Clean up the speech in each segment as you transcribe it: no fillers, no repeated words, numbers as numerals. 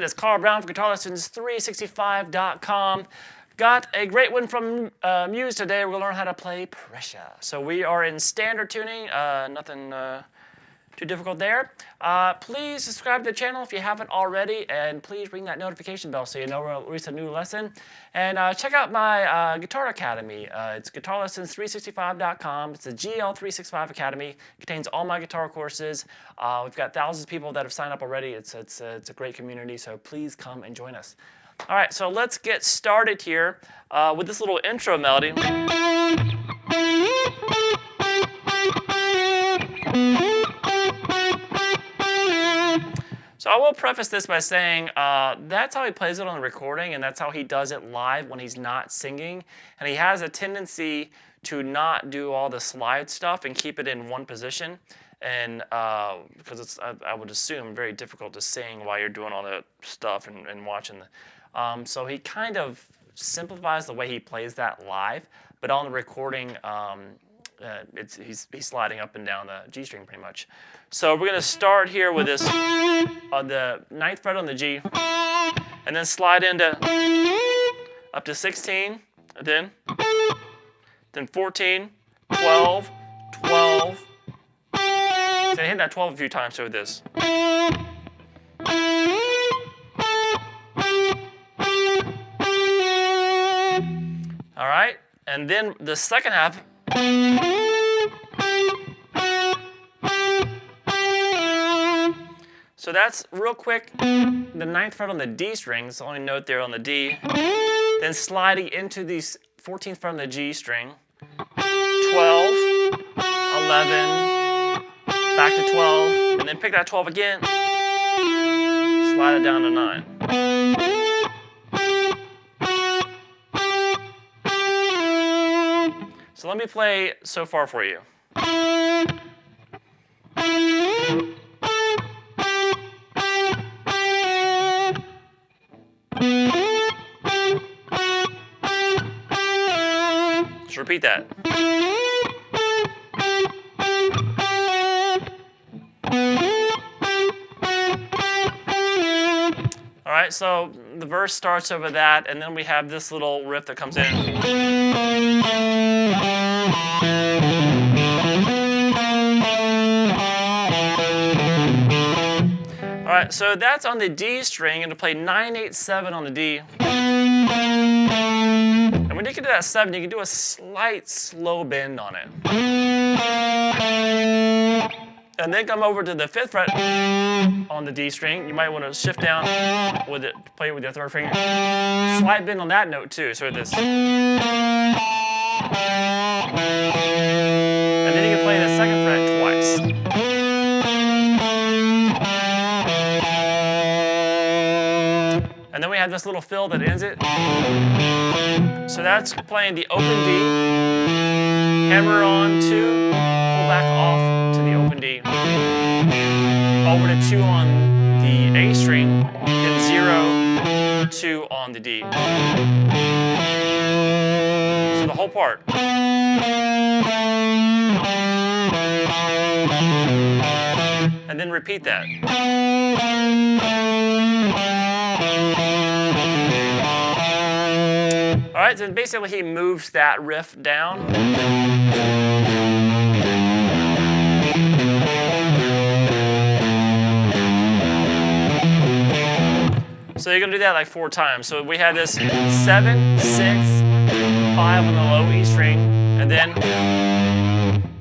it is Carl Brown for GuitarLessons365.com. Got a great one from Muse today. We're going to learn how to play Pressure. So we are in standard tuning, nothing too difficult there. Please subscribe to the channel if you haven't already, and please ring that notification bell so you know we'll release a new lesson. And check out my Guitar Academy. It's GuitarLessons365.com. It's the GL365 Academy. It contains all my guitar courses. We've got thousands of people that have signed up already. It's a great community, so please come and join us. All right, so let's get started here with this little intro melody. So I will preface this by saying that's how he plays it on the recording, and that's how he does it live when he's not singing. And he has a tendency to not do all the slide stuff and keep it in one position. And because it's, I would assume, very difficult to sing while you're doing all that stuff and watching the. So he kind of simplifies the way he plays that live, but on the recording, he's sliding up and down the G string pretty much. So we're going to start here with this on the 9th fret on the G, and then slide into up to 16, and then 14, 12, 12. So I hit that 12 a few times with this. All right, and then the second half. So that's real quick, the 9th fret on the D string, it's the only note there on the D. Then sliding into the 14th fret on the G string. 12, 11, back to 12, and then pick that 12 again. Slide it down to 9. So let me play so far for you. Just repeat that. All right, so the verse starts over that, and then we have this little riff that comes in. All right, so that's on the D string, and to play 9, 8, 7 on the D. And when you get to that 7, you can do a slight slow bend on it. And then come over to the 5th fret on the D string. You might want to shift down with it, play it with your 3rd finger. Slight bend on that note too, so this. And then you can play the 2nd fret twice. And then we have this little fill that ends it. So that's playing the open D, hammer on 2, pull back off to the open D, over to 2 on the A string, then 0, 2 on the D. So the whole part. And then repeat that. All right, so basically he moves that riff down. So you're gonna do that like 4 times. So we have this 7, 6, 5 on the low E string, and then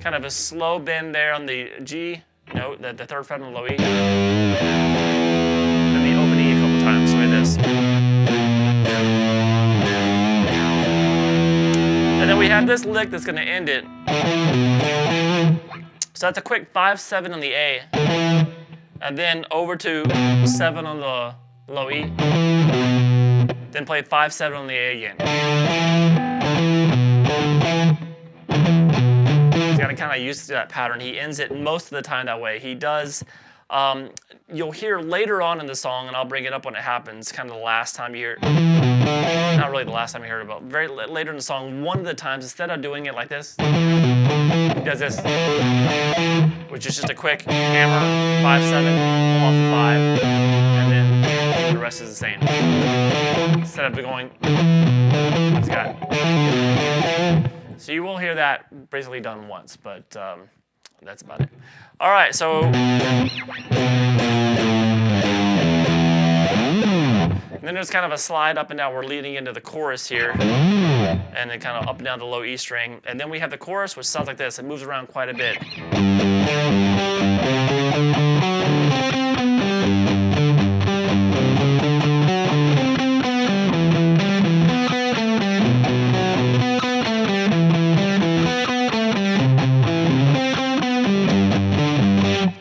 kind of a slow bend there on the G note, the 3rd fret on the low E. And the open E a couple times, like this. And then we have this lick that's going to end it. So that's a quick 5, 7 on the A. And then over to 7 on the low E. Then play 5, 7 on the A again. You got to kind of used to that pattern. He ends it most of the time that way. He does. You'll hear later on in the song, and I'll bring it up when it happens, kind of the last time you hear it. Not really the last time you heard it, but very later in the song, one of the times, instead of doing it like this, he does this, which is just a quick hammer, 5, 7, pull off the 5, and then the rest. rest is the same. Instead of going, it's got. So you will hear that basically done once, but that's about it. All right, so. And then there's kind of a slide up and down. We're leading into the chorus here. And then kind of up and down the low E string. And then we have the chorus, which sounds like this. It moves around quite a bit.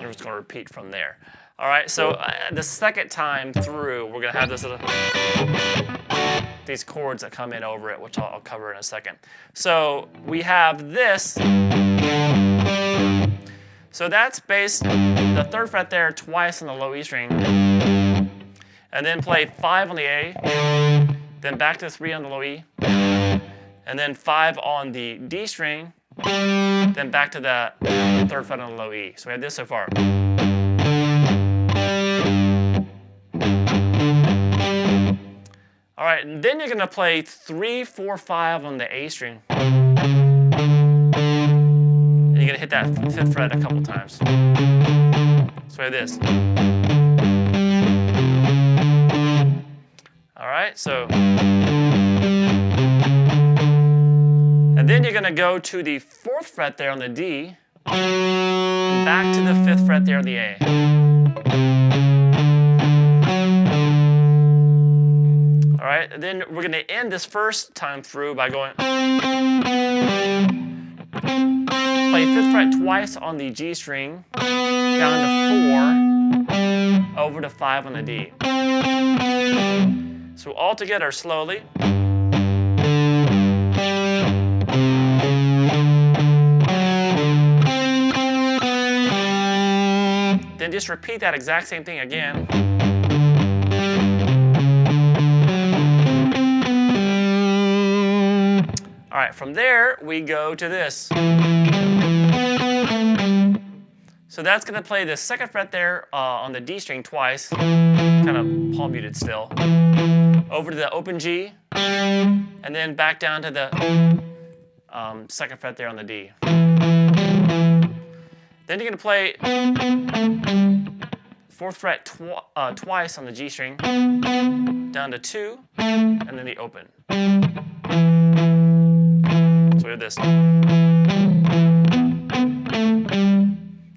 We're just going to repeat from there. All right, so the second time through, we're going to have these chords that come in over it, which I'll cover in a second. So we have this. So that's based the 3rd fret there twice on the low E string, and then play 5 on the A, then back to 3 on the low E, and then 5 on the D string, then back to the 3rd fret on the low E. So we have this so far. All right, and then you're going to play 3, 4, 5 on the A string. And you're going to hit that 5th fret a couple times. So we have this. All right, so. And then you're going to go to the 4th fret there on the D, and back to the 5th fret there on the A. All right, and then we're going to end this first time through by going. Play 5th fret twice on the G string, down to 4, over to 5 on the D. So all together slowly. Then just repeat that exact same thing again. All right, from there, we go to this. So that's going to play the 2nd fret there on the D string twice, kind of palm muted still, over to the open G, and then back down to the 2nd fret there on the D. Then you're going to play 4th fret twice on the G string, down to 2, and then the open. So we have this.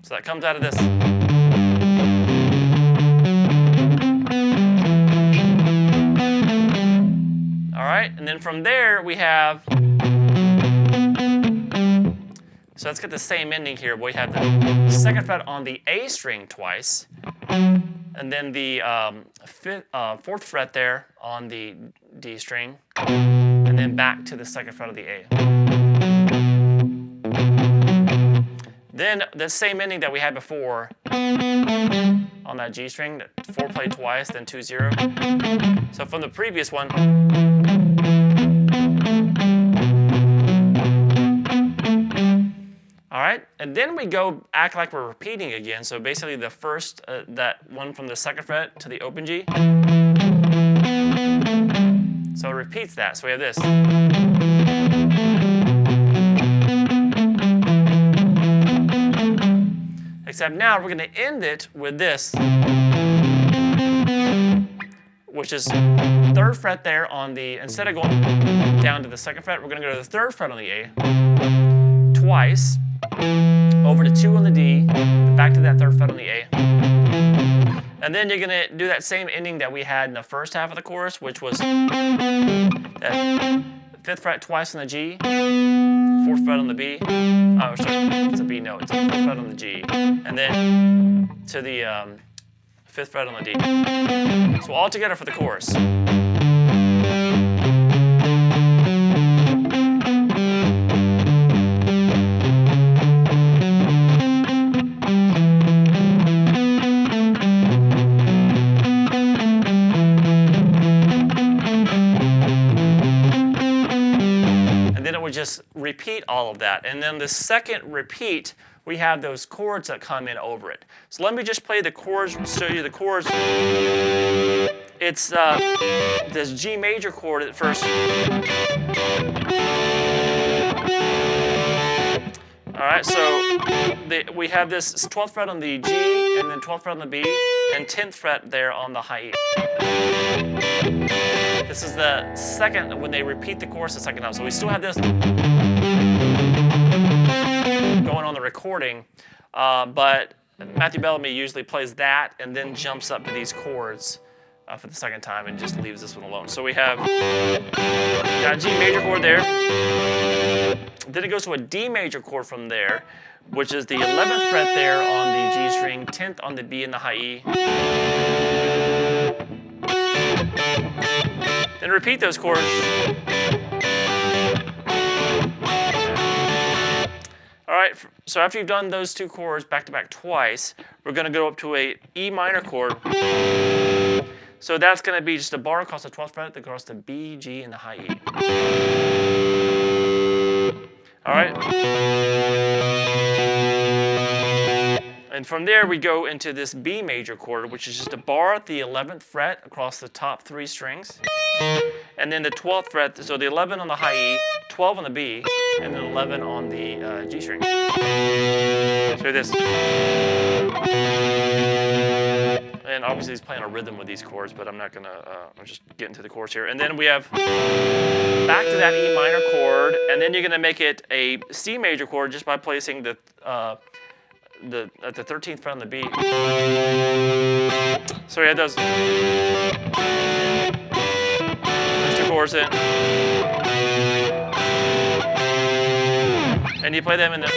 So that comes out of this. All right, and then from there we have. So let's get the same ending here. We have the 2nd fret on the A string twice, and then the 4th fret there on the D string, and then back to the 2nd fret of the A. Then the same ending that we had before on that G string, that 4 played twice, then 2, 0. So from the previous one. All right, and then we go act like we're repeating again. So basically the first, that one from the 2nd fret to the open G. So it repeats that. So we have this. Except now we're going to end it with this, which is 3rd fret there on the, instead of going down to the 2nd fret, we're going to go to the 3rd fret on the A twice, over to 2 on the D, back to that 3rd fret on the A. And then you're going to do that same ending that we had in the first half of the chorus, which was that 5th fret twice on the G, 4th fret on the B. Oh, sorry, it's a B note. It's a 4th fret on the G, and then to the 5th fret on the D. So all together for the chorus. Just repeat all of that. And then the second repeat, we have those chords that come in over it. So let me just play the chords, show you the chords it's this G major chord at first. All right, so we have this 12th fret on the G, and then 12th fret on the B, and 10th fret there on the high E. This is the second, when they repeat the chorus the second time. So we still have this going on the recording, but Matthew Bellamy usually plays that and then jumps up to these chords for the second time and just leaves this one alone. So we have got a G major chord there. Then it goes to a D major chord from there, which is the 11th fret there on the G string, 10th on the B and the high E. Then repeat those chords. All right, so after you've done those two chords back to back twice, we're going to go up to a E minor chord. So that's going to be just a bar across the 12th fret that goes to B, G, and the high E. All right. And from there, we go into this B major chord, which is just a bar at the 11th fret across the top 3 strings. And then the 12th fret, so the 11 on the high E, 12 on the B, and then 11 on the G string. So this. And obviously he's playing a rhythm with these chords, but I'm not gonna, I'm just getting to the chords here. And then we have back to that E minor chord, and then you're gonna make it a C major chord just by placing the at the 13th fret on the B. So we had those two chords in. And you play them in the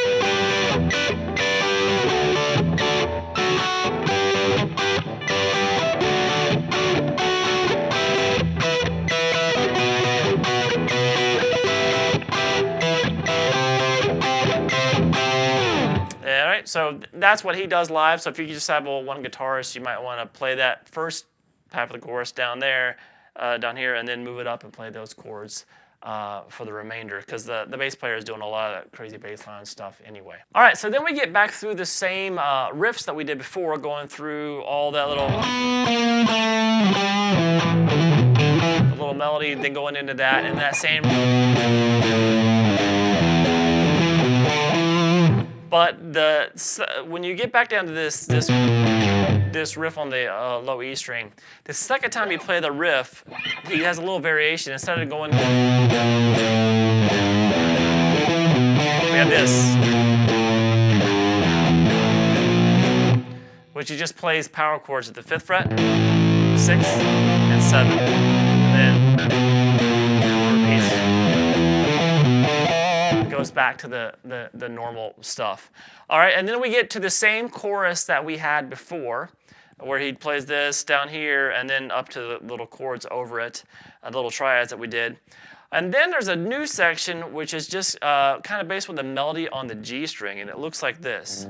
so that's what he does live. So if you just have one guitarist, you might want to play that first half of the chorus down there, down here, and then move it up and play those chords for the remainder, because the bass player is doing a lot of that crazy bass line stuff anyway. All right, so then we get back through the same riffs that we did before, going through all that little melody, then going into that, and that same. But when you get back down to this riff on the low E string, the second time you play the riff, he has a little variation. Instead of going, we have this, which he just plays power chords at the 5th fret, 6th, and 7th, and then repeats. Goes back to the normal stuff. All right, and then we get to the same chorus that we had before, where he plays this down here and then up to the little chords over it, the little triads that we did. And then there's a new section which is just kind of based with the melody on the G string, and it looks like this.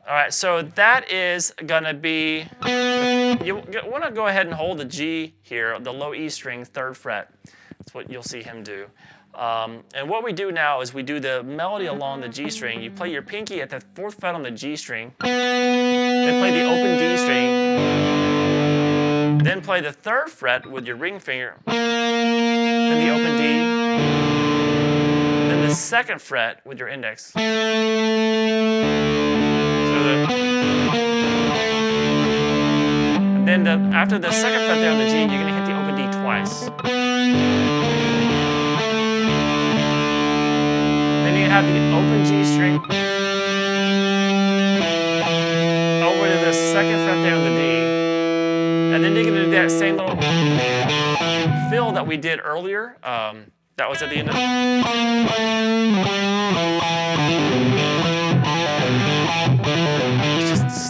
All right, so that is gonna be, you wanna go ahead and hold the G here, the low E string, 3rd fret. That's what you'll see him do. And what we do now is we do the melody along the G string. You play your pinky at the 4th fret on the G string, then play the open D string, then play the 3rd fret with your ring finger, then the open D, then the 2nd fret with your index. And then after the 2nd fret there on the G, you're going to hit the open D twice. Then you have the open G string over to the 2nd fret there on the D. And then you're going to do that same little fill that we did earlier. That was at the end of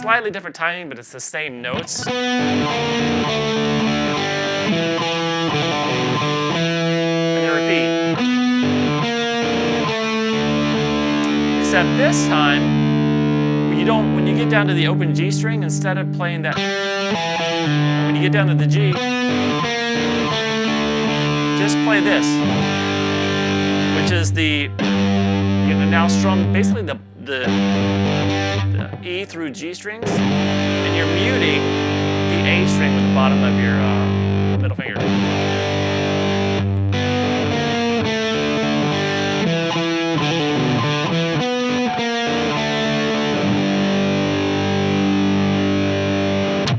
slightly different timing, but it's the same notes. And then repeat. Except this time, when you get down to the open G string, instead of playing that, when you get down to the G, just play this. which is the, you're gonna now strum basically the E through G strings, and you're muting the A string with the bottom of your middle finger.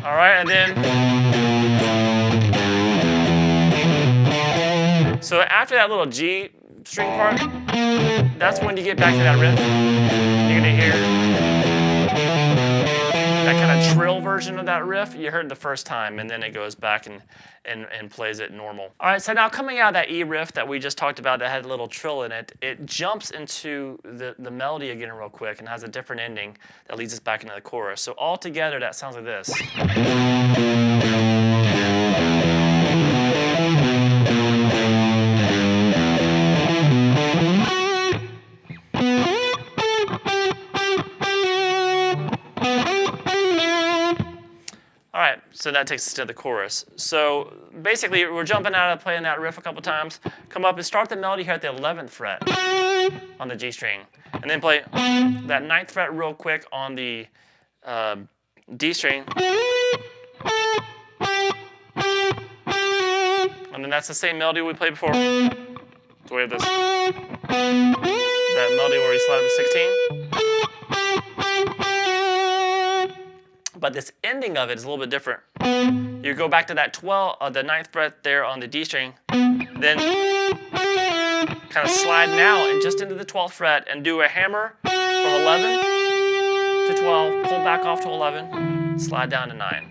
All right, and then, so after that little G string part, that's when you get back to that riff. You're gonna hear that kind of trill version of that riff you heard the first time, and then it goes back and plays it normal. All right, so now coming out of that E riff that we just talked about that had a little trill in it, it jumps into the melody again real quick and has a different ending that leads us back into the chorus. So all together, that sounds like this. All right, so that takes us to the chorus. So basically, we're jumping out of playing that riff a couple times, come up and start the melody here at the 11th fret on the G string, and then play that 9th fret real quick on the D string. And then that's the same melody we played before. So we have this, that melody where you slide up to 16. But this ending of it is a little bit different. You go back to that the 9th fret there on the D string, then kind of slide now and just into the 12th fret and do a hammer from 11 to 12, pull back off to 11, slide down to 9.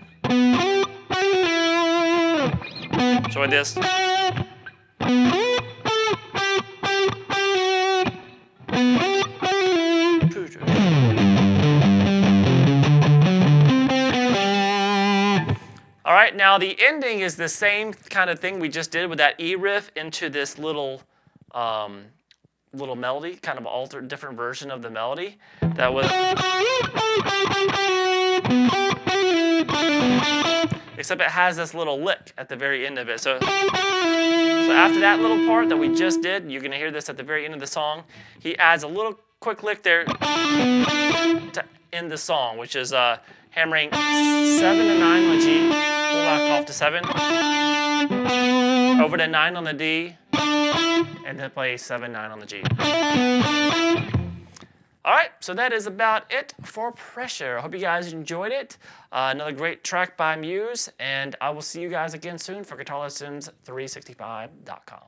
So with this. All right, now the ending is the same kind of thing we just did with that E riff into this little melody, kind of altered, different version of the melody that was. Except it has this little lick at the very end of it. So after that little part that we just did, you're gonna hear this at the very end of the song. He adds a little quick lick there to end the song, which is hammering 7 to 9 on the G, pull back off to 7, over to 9 on the D, and then play 7, 9 on the G. All right, so that is about it for Pressure. I hope you guys enjoyed it. Another great track by Muse, and I will see you guys again soon for GuitarLessons365.com.